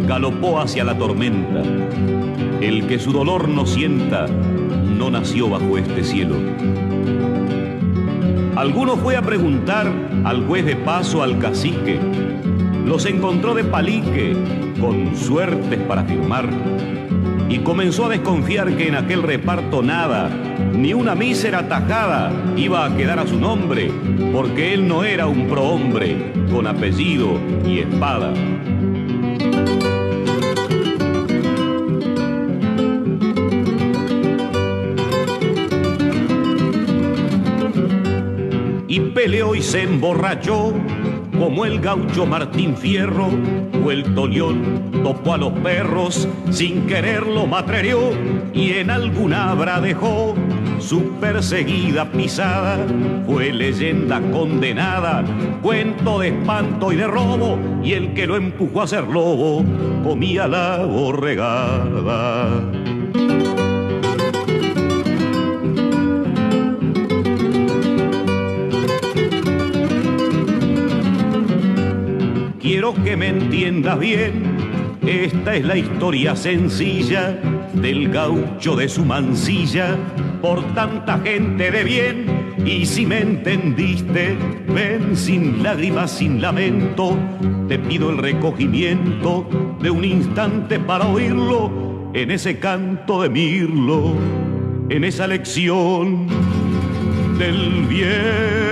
galopó hacia la tormenta. El que su dolor no sienta, no nació bajo este cielo. Alguno fue a preguntar al juez de paso, al cacique, los encontró de palique, con suertes para firmar, y comenzó a desconfiar que en aquel reparto nada, ni una mísera tajada iba a quedar a su nombre, porque él no era un prohombre con apellido y espada. Y peleó y se emborrachó como el gaucho Martín Fierro, o el tolión topó a los perros, sin quererlo matrereó y en alguna abra dejó su perseguida pisada. Fue leyenda condenada, cuento de espanto y de robo, y el que lo empujó a ser lobo comía la borregada. Quiero que me entiendas bien, Esta es la historia sencilla del gaucho de su mansilla, por tanta gente de bien. Y si me entendiste, ven sin lágrimas, sin lamento, te pido el recogimiento de un instante para oírlo en ese canto de mirlo, en esa lección del bien.